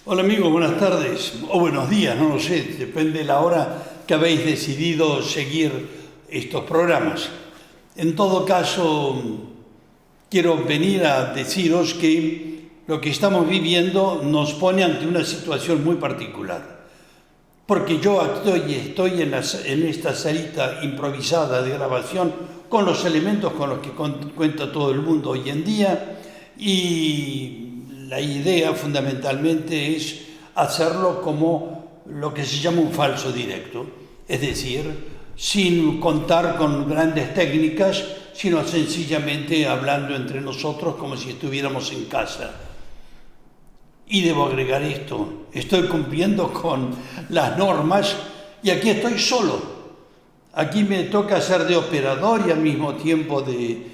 Hola amigos, buenas tardes o buenos días, no lo sé, depende de la hora que habéis decidido seguir estos programas. En todo caso, quiero venir a deciros que lo que estamos viviendo nos pone ante una situación muy particular. Porque yo estoy en esta salita improvisada de grabación con los elementos con los que cuenta todo el mundo hoy en día, y la idea fundamentalmente es hacerlo como lo que se llama un falso directo, es decir, sin contar con grandes técnicas, sino sencillamente hablando entre nosotros como si estuviéramos en casa. Y debo agregar esto, estoy cumpliendo con las normas y aquí estoy solo. Aquí me toca hacer de operador y al mismo tiempo de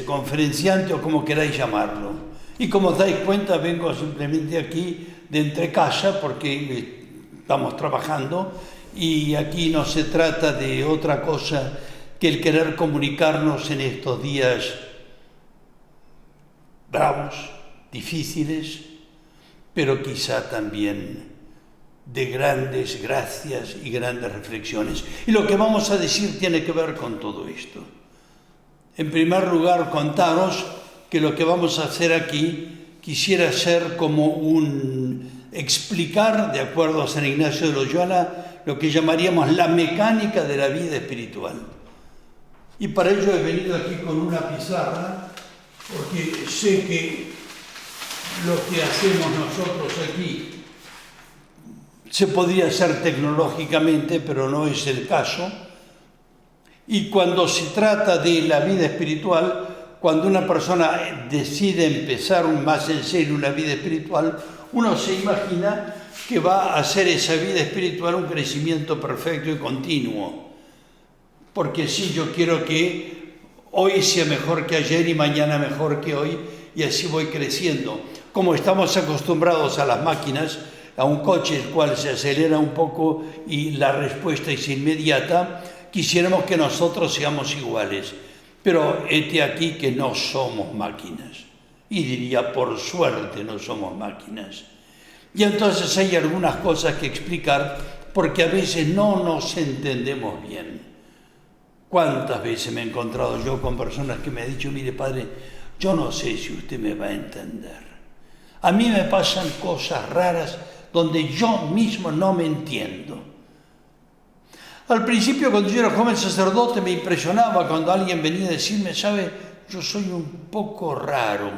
conferenciante o como queráis llamarlo. Y como os dais cuenta, vengo simplemente aquí de entrecasa porque estamos trabajando y aquí no se trata de otra cosa que el querer comunicarnos en estos días bravos, difíciles, pero quizá también de grandes gracias y grandes reflexiones. Y lo que vamos a decir tiene que ver con todo esto. En primer lugar, contaros que lo que vamos a hacer aquí quisiera ser como explicar, de acuerdo a San Ignacio de Loyola, lo que llamaríamos la mecánica de la vida espiritual. Y para ello he venido aquí con una pizarra, porque sé que lo que hacemos nosotros aquí se podría hacer tecnológicamente, pero no es el caso. Y cuando se trata de la vida espiritual, cuando una persona decide empezar más en serio una vida espiritual, uno se imagina que va a hacer esa vida espiritual un crecimiento perfecto y continuo. Porque sí, yo quiero que hoy sea mejor que ayer y mañana mejor que hoy, y así voy creciendo. Como estamos acostumbrados a las máquinas, a un coche el cual se acelera un poco y la respuesta es inmediata, quisiéramos que nosotros seamos iguales. Pero hete aquí que no somos máquinas. Y diría, por suerte no somos máquinas. Y entonces hay algunas cosas que explicar porque a veces no nos entendemos bien. ¿Cuántas veces me he encontrado yo con personas que me han dicho, mire padre, yo no sé si usted me va a entender. A mí me pasan cosas raras donde yo mismo no me entiendo. Al principio, cuando yo era joven sacerdote, me impresionaba cuando alguien venía a decirme, ¿sabe? Yo soy un poco raro.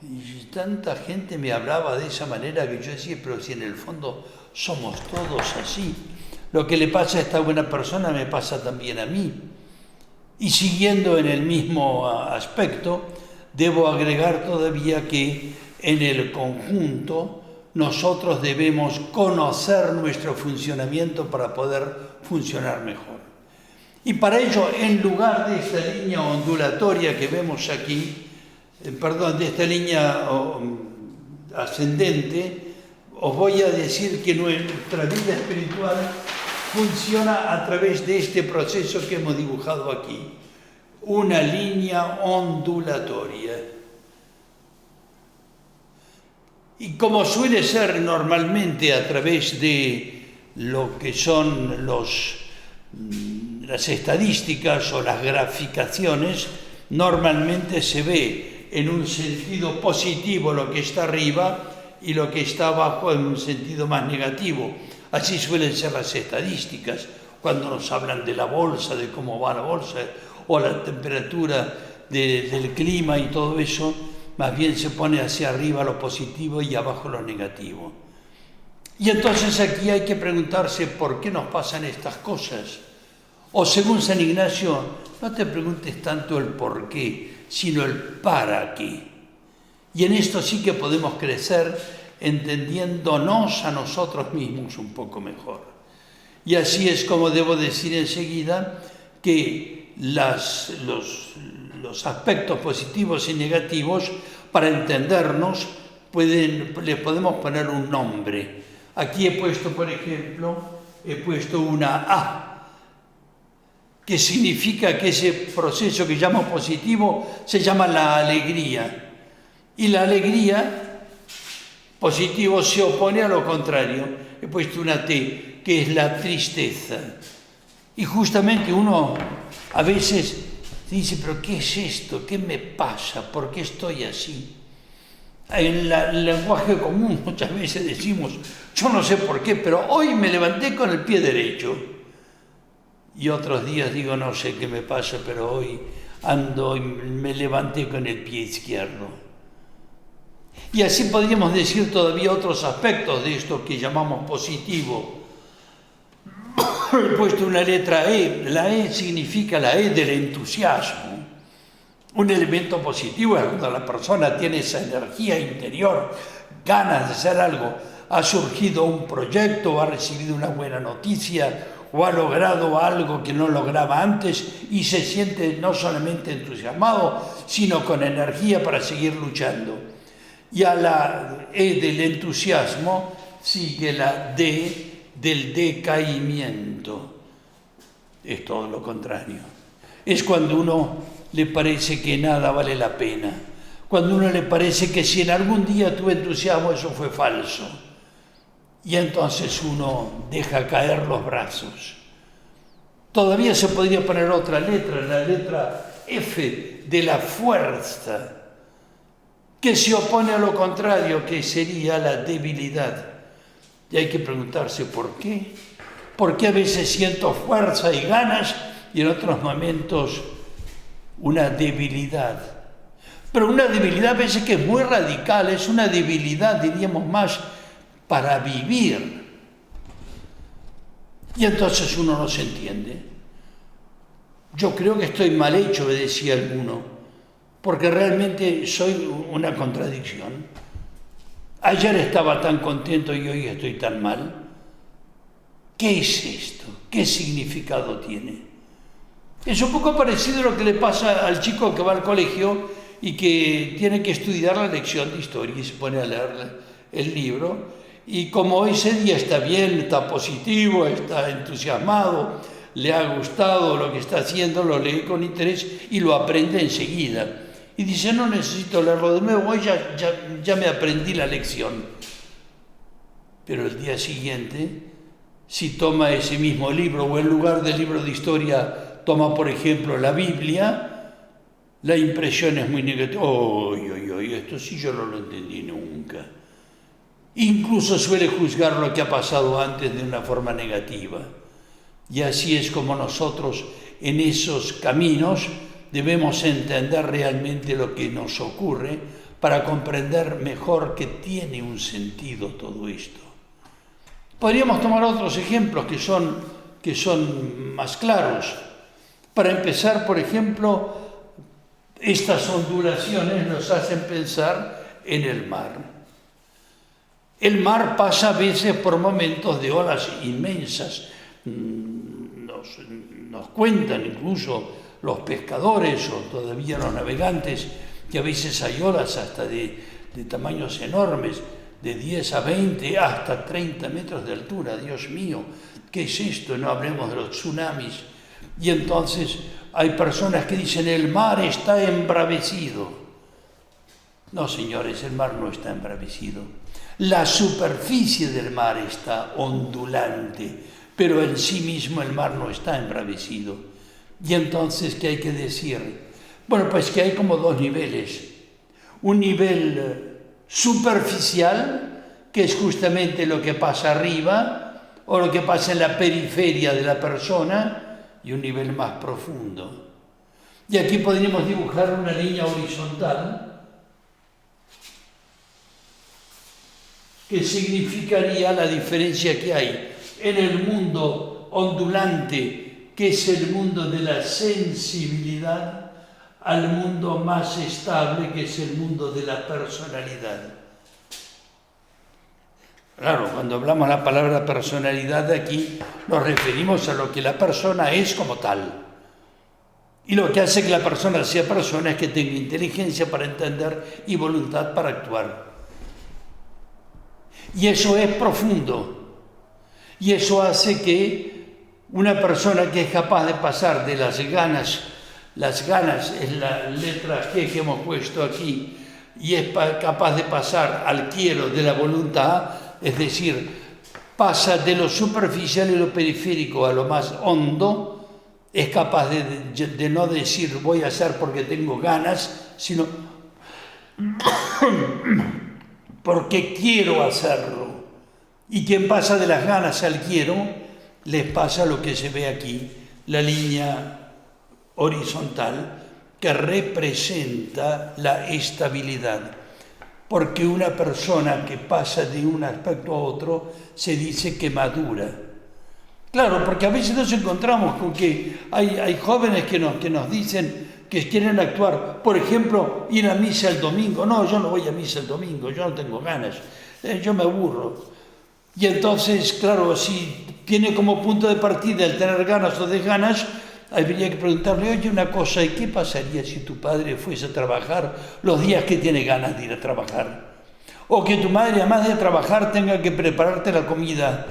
Y tanta gente me hablaba de esa manera que yo decía, pero si en el fondo somos todos así. Lo que le pasa a esta buena persona me pasa también a mí. Y siguiendo en el mismo aspecto, debo agregar todavía que en el conjunto nosotros debemos conocer nuestro funcionamiento para poder funcionar mejor. Y para ello, en lugar de esta línea ondulatoria que vemos aquí, de esta línea ascendente, os voy a decir que nuestra vida espiritual funciona a través de este proceso que hemos dibujado aquí, una línea ondulatoria. Y como suele ser normalmente a través de lo que son las estadísticas o las graficaciones, normalmente se ve en un sentido positivo lo que está arriba y lo que está abajo en un sentido más negativo. Así suelen ser las estadísticas, cuando nos hablan de la bolsa, de cómo va la bolsa, o la temperatura del clima y todo eso, más bien se pone hacia arriba lo positivo y abajo lo negativo. Y entonces aquí hay que preguntarse por qué nos pasan estas cosas. O según San Ignacio, no te preguntes tanto el por qué, sino el para qué. Y en esto sí que podemos crecer entendiéndonos a nosotros mismos un poco mejor. Y así es como debo decir enseguida que los aspectos positivos y negativos, para entendernos, les podemos poner un nombre. Aquí he puesto, por ejemplo, una A, que significa que ese proceso que llamo positivo se llama la alegría. Y la alegría Positivo se opone a lo contrario. He puesto una T, que es la tristeza. Y justamente uno a veces dice, pero ¿qué es esto? ¿Qué me pasa? ¿Por qué estoy así? En el lenguaje común muchas veces decimos, yo no sé por qué, pero hoy me levanté con el pie derecho. Y otros días digo, no sé qué me pasa, pero hoy ando y me levanté con el pie izquierdo. Y así podríamos decir todavía otros aspectos de esto que llamamos positivo. He puesto una letra E. La E significa la E del entusiasmo. Un elemento positivo es cuando la persona tiene esa energía interior, ganas de hacer algo, ha surgido un proyecto, o ha recibido una buena noticia, o ha logrado algo que no lograba antes y se siente no solamente entusiasmado, sino con energía para seguir luchando. Y a la E del entusiasmo sigue la D del decaimiento. Es todo lo contrario. Es cuando uno le parece que nada vale la pena. Cuando uno le parece que si en algún día tuvo entusiasmo, eso fue falso. Y entonces uno deja caer los brazos. Todavía se podría poner otra letra, la letra F de la fuerza, que se opone a lo contrario, que sería la debilidad. Y hay que preguntarse por qué. ¿Por qué a veces siento fuerza y ganas y en otros momentos una debilidad? Pero una debilidad a veces que es muy radical, es una debilidad, diríamos más, para vivir. Y entonces uno no se entiende. Yo creo que estoy mal hecho, me decía alguno, porque realmente soy una contradicción. Ayer estaba tan contento y hoy estoy tan mal. ¿Qué es esto? ¿Qué significado tiene? Es un poco parecido a lo que le pasa al chico que va al colegio y que tiene que estudiar la lección de historia y se pone a leer el libro. Y como ese día está bien, está positivo, está entusiasmado, le ha gustado lo que está haciendo, lo lee con interés y lo aprende enseguida. Y dice, no necesito leerlo de nuevo, hoy ya me aprendí la lección. Pero el día siguiente, si toma ese mismo libro o en lugar del libro de historia toma, por ejemplo, la Biblia, la impresión es muy negativa. Esto sí yo no lo entendí nunca. Incluso suele juzgar lo que ha pasado antes de una forma negativa. Y así es como nosotros en esos caminos debemos entender realmente lo que nos ocurre para comprender mejor que tiene un sentido todo esto. Podríamos tomar otros ejemplos que son más claros. Para empezar, por ejemplo, estas ondulaciones nos hacen pensar en el mar. El mar pasa a veces por momentos de olas inmensas. Nos cuentan incluso los pescadores o todavía los navegantes que a veces hay olas hasta de tamaños enormes, de 10 a 20 hasta 30 metros de altura. Dios mío, ¿qué es esto? No hablemos de los tsunamis. Y entonces hay personas que dicen el mar está embravecido. No, señores, el mar no está embravecido. La superficie del mar está ondulante, pero en sí mismo el mar no está embravecido. Y entonces, ¿qué hay que decir? Bueno, pues que hay como dos niveles. Un nivel superficial, que es justamente lo que pasa arriba, o lo que pasa en la periferia de la persona, y un nivel más profundo. Y aquí podríamos dibujar una línea horizontal, que significaría la diferencia que hay en el mundo ondulante, que es el mundo de la sensibilidad, al mundo más estable, que es el mundo de la personalidad. Claro, cuando hablamos la palabra personalidad aquí, nos referimos a lo que la persona es como tal. Y lo que hace que la persona sea persona es que tenga inteligencia para entender y voluntad para actuar. Y eso es profundo. Y eso hace que una persona que es capaz de pasar de las ganas es la letra G que hemos puesto aquí, y es capaz de pasar al quiero de la voluntad, es decir, pasa de lo superficial y lo periférico a lo más hondo, es capaz de no decir voy a hacer porque tengo ganas, sino porque quiero hacerlo. Y quien pasa de las ganas al quiero, les pasa lo que se ve aquí, la línea horizontal que representa la estabilidad. Porque una persona que pasa de un aspecto a otro se dice que madura. Claro, porque a veces nos encontramos con que hay jóvenes que nos dicen que quieren actuar, por ejemplo, ir a misa el domingo. No, yo no voy a misa el domingo, yo no tengo ganas, yo me aburro. Y entonces, claro, si tiene como punto de partida el tener ganas o desganas, habría que preguntarle, oye, una cosa, ¿y qué pasaría si tu padre fuese a trabajar los días que tiene ganas de ir a trabajar? O que tu madre, además de trabajar, tenga que prepararte la comida.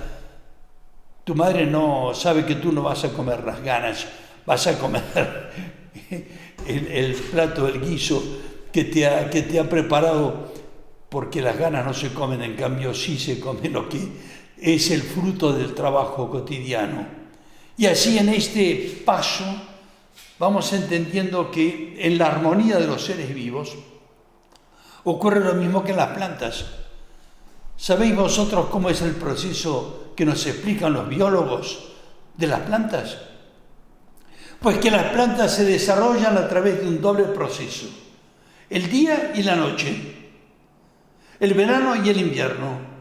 Tu madre no sabe que tú no vas a comer las ganas, vas a comer el plato, el guiso que te ha preparado, porque las ganas no se comen, en cambio sí se come lo que es el fruto del trabajo cotidiano. Y así en este paso vamos entendiendo que en la armonía de los seres vivos ocurre lo mismo que en las plantas. ¿Sabéis vosotros cómo es el proceso que nos explican los biólogos de las plantas? Pues que las plantas se desarrollan a través de un doble proceso, el día y la noche, el verano y el invierno.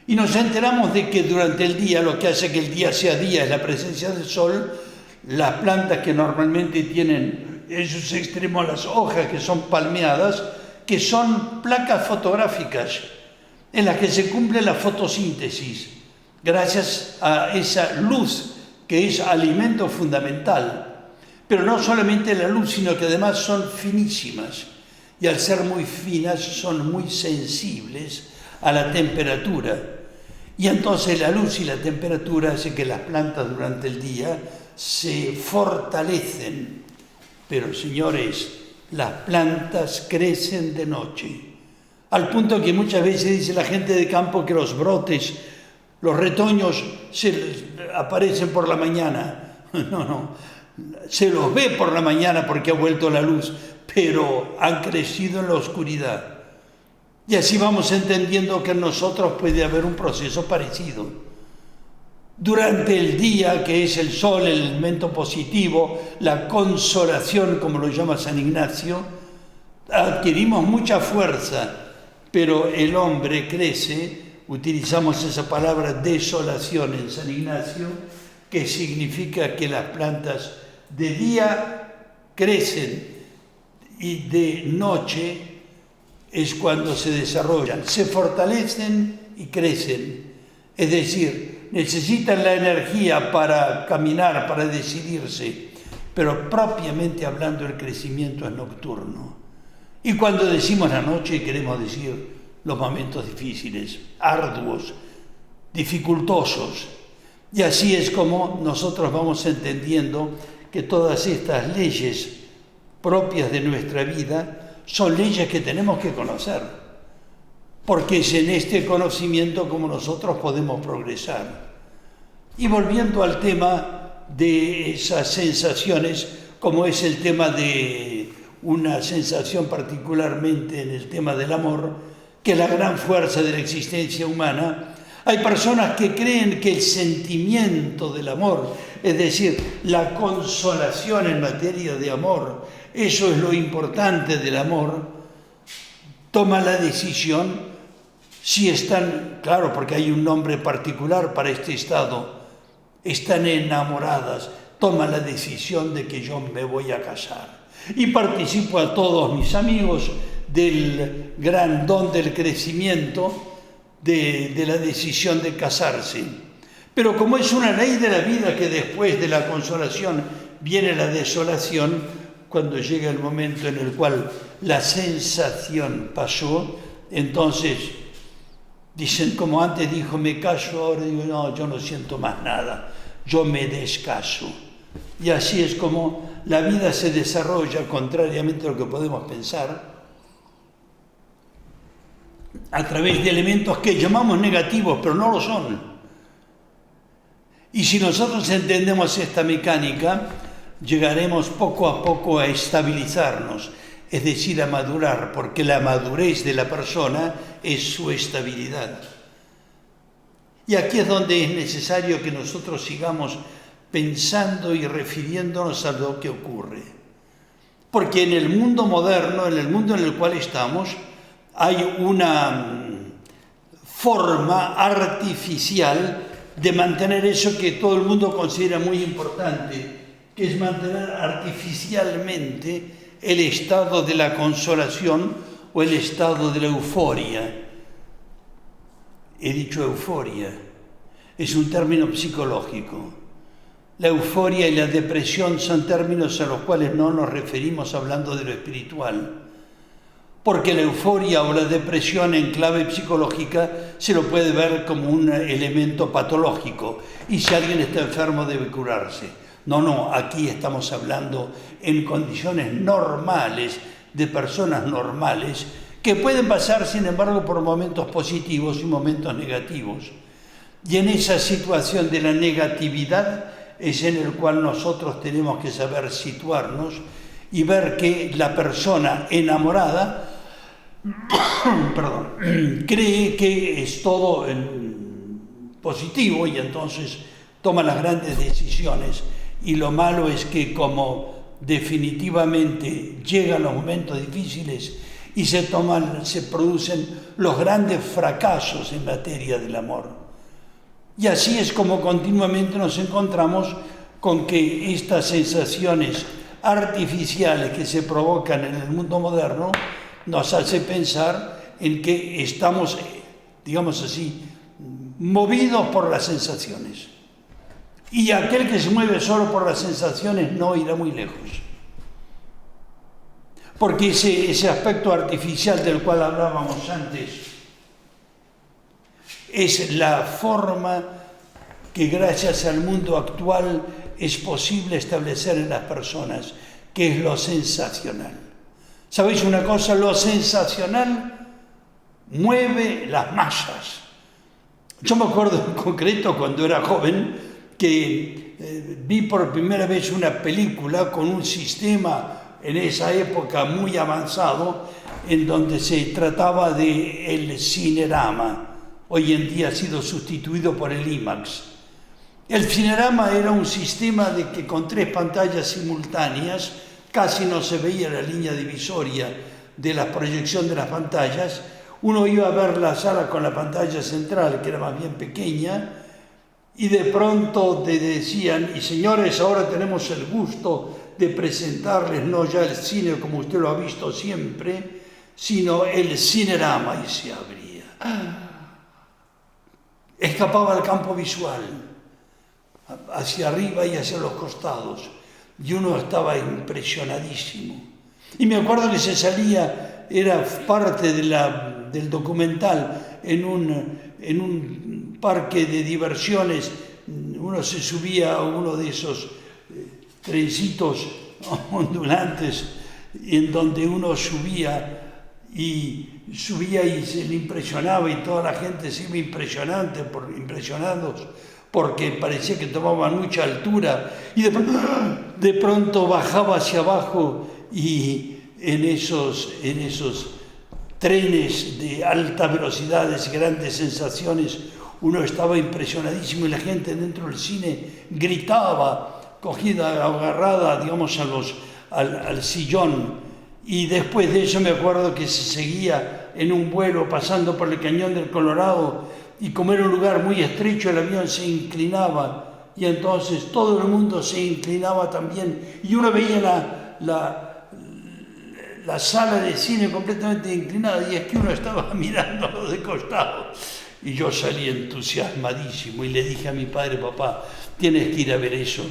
Y nos enteramos de que durante el día, lo que hace que el día sea día es la presencia del sol. Las plantas que normalmente tienen en sus extremos las hojas que son palmeadas, que son placas fotográficas en las que se cumple la fotosíntesis, gracias a esa luz que es alimento fundamental. Pero no solamente la luz, sino que además son finísimas. Y al ser muy finas son muy sensibles a la temperatura. Y entonces la luz y la temperatura hacen que las plantas durante el día se fortalecen. Pero señores, las plantas crecen de noche. Al punto que muchas veces dice la gente de campo que los brotes, los retoños aparecen por la mañana. No, se los ve por la mañana porque ha vuelto la luz, pero han crecido en la oscuridad. Y así vamos entendiendo que en nosotros puede haber un proceso parecido. Durante el día, que es el sol, el elemento positivo, la consolación, como lo llama San Ignacio, adquirimos mucha fuerza, pero el hombre crece, utilizamos esa palabra desolación en San Ignacio, que significa que las plantas de día crecen y de noche es cuando se desarrollan, se fortalecen y crecen. Es decir, necesitan la energía para caminar, para decidirse, pero propiamente hablando el crecimiento es nocturno. Y cuando decimos la noche queremos decir los momentos difíciles, arduos, dificultosos. Y así es como nosotros vamos entendiendo que todas estas leyes propias de nuestra vida son leyes que tenemos que conocer, porque es en este conocimiento como nosotros podemos progresar. Y volviendo al tema de esas sensaciones, como es el tema de una sensación particularmente en el tema del amor, que es la gran fuerza de la existencia humana, hay personas que creen que el sentimiento del amor, es decir, la consolación en materia de amor, eso es lo importante del amor, toma la decisión si están, claro, porque hay un nombre particular para este estado, están enamoradas, toma la decisión de que yo me voy a casar. Y participo a todos mis amigos del gran don del crecimiento, de la decisión de casarse. Pero como es una ley de la vida que después de la consolación viene la desolación, cuando llega el momento en el cual la sensación pasó, entonces dicen, como antes dijo, me caso, ahora digo, no, yo no siento más nada, yo me descaso. Y así es como la vida se desarrolla, contrariamente a lo que podemos pensar. a través de elementos que llamamos negativos, pero no lo son. Y si nosotros entendemos esta mecánica, llegaremos poco a poco a estabilizarnos, es decir, a madurar, porque la madurez de la persona es su estabilidad. Y aquí es donde es necesario que nosotros sigamos pensando y refiriéndonos a lo que ocurre. Porque en el mundo moderno, en el mundo en el cual estamos, hay una forma artificial de mantener eso que todo el mundo considera muy importante, que es mantener artificialmente el estado de la consolación o el estado de la euforia. He dicho euforia, es un término psicológico. La euforia y la depresión son términos a los cuales no nos referimos hablando de lo espiritual. Porque la euforia o la depresión en clave psicológica se lo puede ver como un elemento patológico. Y si alguien está enfermo debe curarse. No, aquí estamos hablando en condiciones normales, de personas normales, que pueden pasar, sin embargo, por momentos positivos y momentos negativos. Y en esa situación de la negatividad es en el cual nosotros tenemos que saber situarnos y ver que la persona enamorada cree que es todo positivo y entonces toma las grandes decisiones. Y lo malo es que como definitivamente llegan los momentos difíciles y se producen los grandes fracasos en materia del amor. Y así es como continuamente nos encontramos con que estas sensaciones artificiales que se provocan en el mundo moderno nos hace pensar en que estamos, digamos así, movidos por las sensaciones. Y aquel que se mueve solo por las sensaciones no irá muy lejos. Porque ese aspecto artificial del cual hablábamos antes es la forma que gracias al mundo actual es posible establecer en las personas, que es lo sensacional. ¿Sabéis una cosa? Lo sensacional mueve las masas. Yo me acuerdo en concreto cuando era joven que vi por primera vez una película con un sistema en esa época muy avanzado en donde se trataba del cinerama. Hoy en día ha sido sustituido por el IMAX. El cinerama era un sistema de que con 3 pantallas simultáneas casi no se veía la línea divisoria de la proyección de las pantallas. Uno iba a ver la sala con la pantalla central, que era más bien pequeña, y de pronto te decían, y señores, ahora tenemos el gusto de presentarles no ya el cine como usted lo ha visto siempre, sino el cinerama, y se abría. Escapaba al campo visual, hacia arriba y hacia los costados, y uno estaba impresionadísimo. Y me acuerdo que se salía, era parte del documental, en un parque de diversiones, uno se subía a uno de esos trencitos ondulantes, en donde uno subía y se le impresionaba y toda la gente se iba impresionados porque parecía que tomaban mucha altura y de pronto bajaba hacia abajo y en esos trenes de altas velocidades y grandes sensaciones uno estaba impresionadísimo y la gente dentro del cine gritaba, cogida, agarrada, digamos, al sillón. Y después de eso me acuerdo que se seguía en un vuelo pasando por el Cañón del Colorado y como era un lugar muy estrecho el avión se inclinaba y entonces todo el mundo se inclinaba también y uno veía la sala de cine completamente inclinada y es que uno estaba mirándolo de costado. Y yo salí entusiasmadísimo y le dije a mi padre, papá, tienes que ir a ver eso.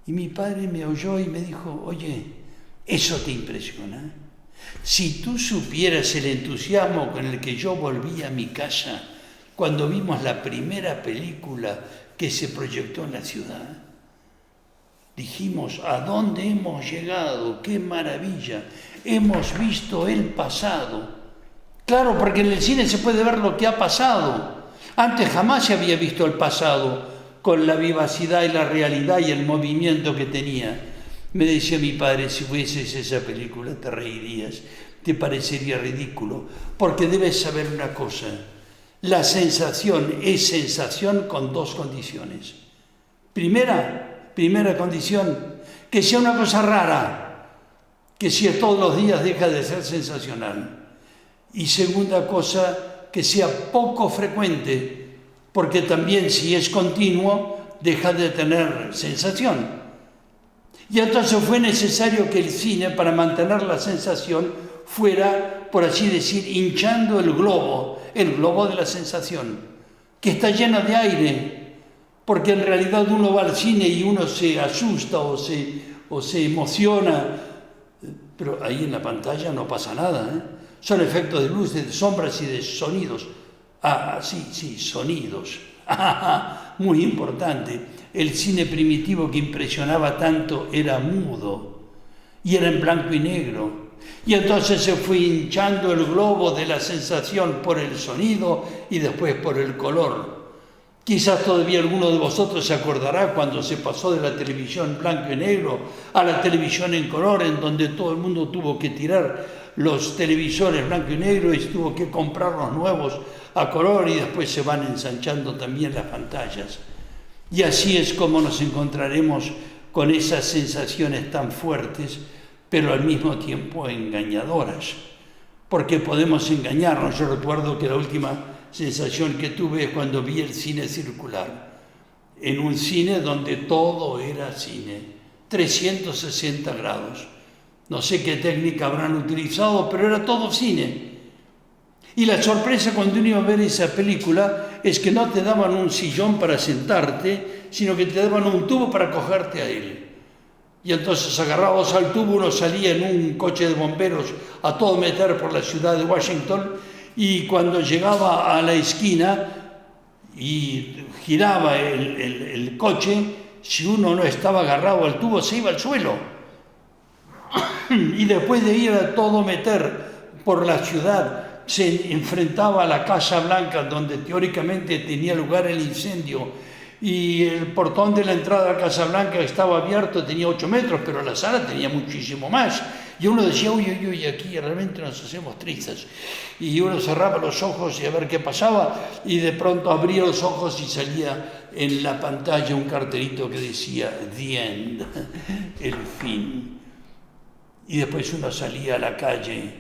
Y mi padre me oyó y me dijo, oye, ¿eso te impresiona? Si tú supieras el entusiasmo con el que yo volví a mi casa cuando vimos la primera película que se proyectó en la ciudad. Dijimos, ¿a dónde hemos llegado? ¡Qué maravilla! Hemos visto el pasado. Claro, porque en el cine se puede ver lo que ha pasado. Antes jamás se había visto el pasado con la vivacidad y la realidad y el movimiento que tenía. Me decía mi padre, si fueses esa película te reirías, te parecería ridículo, porque debes saber una cosa, la sensación es sensación con dos condiciones. Primera condición, que sea una cosa rara, que si es todos los días deja de ser sensacional. Y segunda cosa, que sea poco frecuente, porque también si es continuo, deja de tener sensación. Y entonces fue necesario que el cine, para mantener la sensación, fuera, por así decir, hinchando el globo de la sensación, que está llena de aire, porque en realidad uno va al cine y uno se asusta o se emociona, pero ahí en la pantalla no pasa nada, ¿eh? Son efectos de luz, de sombras y de sonidos. Sí, sonidos. Muy importante. El cine primitivo que impresionaba tanto era mudo y era en blanco y negro. Y entonces se fue hinchando el globo de la sensación por el sonido y después por el color. Quizás todavía alguno de vosotros se acordará cuando se pasó de la televisión blanco y negro a la televisión en color, en donde todo el mundo tuvo que tirar los televisores blanco y negro y tuvo que comprar los nuevos a color, y después se van ensanchando también las pantallas. Y así es como nos encontraremos con esas sensaciones tan fuertes, pero al mismo tiempo engañadoras, porque podemos engañarnos. Yo recuerdo que la última sensación que tuve es cuando vi el cine circular, en un cine donde todo era cine, 360 grados. No sé qué técnica habrán utilizado, pero era todo cine. Y la sorpresa cuando uno iba a ver esa película es que no te daban un sillón para sentarte, sino que te daban un tubo para cogerte a él. Y entonces agarrados al tubo, uno salía en un coche de bomberos a todo meter por la ciudad de Washington, y cuando llegaba a la esquina y giraba el coche, si uno no estaba agarrado al tubo se iba al suelo. Y después de ir a todo meter por la ciudad, se enfrentaba a la Casa Blanca, donde teóricamente tenía lugar el incendio, y el portón de la entrada a la Casa Blanca estaba abierto, tenía 8 metros, pero la sala tenía muchísimo más. Y uno decía, uy, aquí realmente nos hacemos tristes. Y uno cerraba los ojos y a ver qué pasaba, y de pronto abría los ojos y salía en la pantalla un cartelito que decía, The End, el fin. Y después uno salía a la calle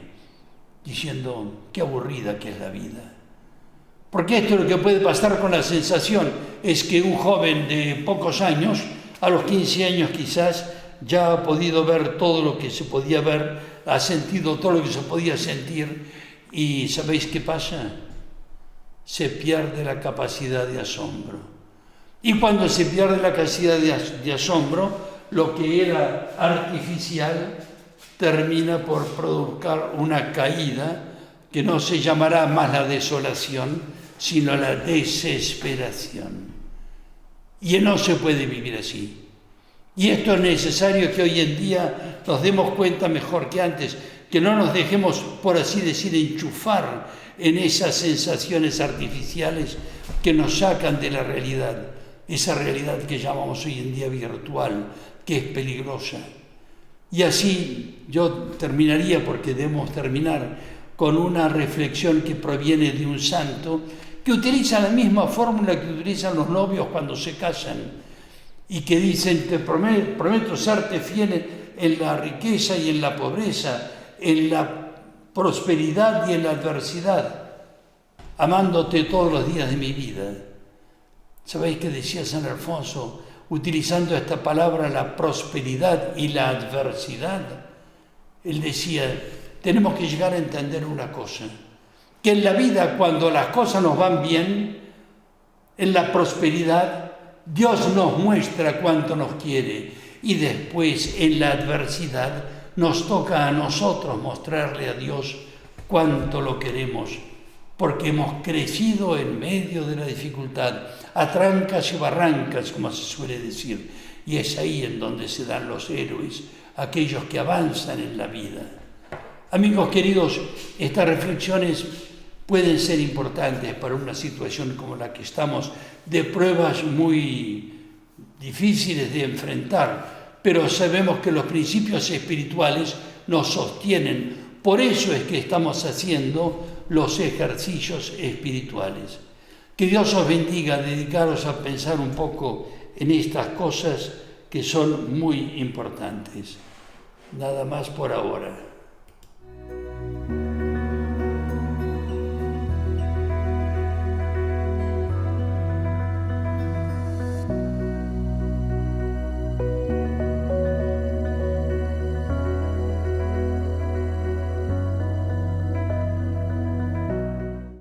diciendo, qué aburrida que es la vida. Porque esto es lo que puede pasar con la sensación, es que un joven de pocos años, a los 15 años quizás, ya ha podido ver todo lo que se podía ver, ha sentido todo lo que se podía sentir, y ¿sabéis qué pasa? Se pierde la capacidad de asombro. Y cuando se pierde la capacidad de asombro, lo que era artificial termina por provocar una caída que no se llamará más la desolación, sino la desesperación. Y no se puede vivir así. Y esto es necesario que hoy en día nos demos cuenta mejor que antes, que no nos dejemos, por así decir, enchufar en esas sensaciones artificiales que nos sacan de la realidad, esa realidad que llamamos hoy en día virtual, que es peligrosa. Y así yo terminaría, porque debemos terminar, con una reflexión que proviene de un santo que utiliza la misma fórmula que utilizan los novios cuando se casan y que dicen, te prometo serte fiel en la riqueza y en la pobreza, en la prosperidad y en la adversidad, amándote todos los días de mi vida. ¿Sabéis qué decía San Alfonso? Utilizando esta palabra, la prosperidad y la adversidad, él decía, tenemos que llegar a entender una cosa, que en la vida, cuando las cosas nos van bien, en la prosperidad, Dios nos muestra cuánto nos quiere, y después en la adversidad nos toca a nosotros mostrarle a Dios cuánto lo queremos, porque hemos crecido en medio de la dificultad, a trancas y barrancas, como se suele decir, y es ahí en donde se dan los héroes, aquellos que avanzan en la vida, Amigos queridos, estas reflexiones pueden ser importantes para una situación como la que estamos, de pruebas muy difíciles de enfrentar, pero sabemos que los principios espirituales nos sostienen. Por eso es que estamos haciendo los ejercicios espirituales. Que Dios os bendiga, dedicaros a pensar un poco en estas cosas que son muy importantes. Nada más por ahora.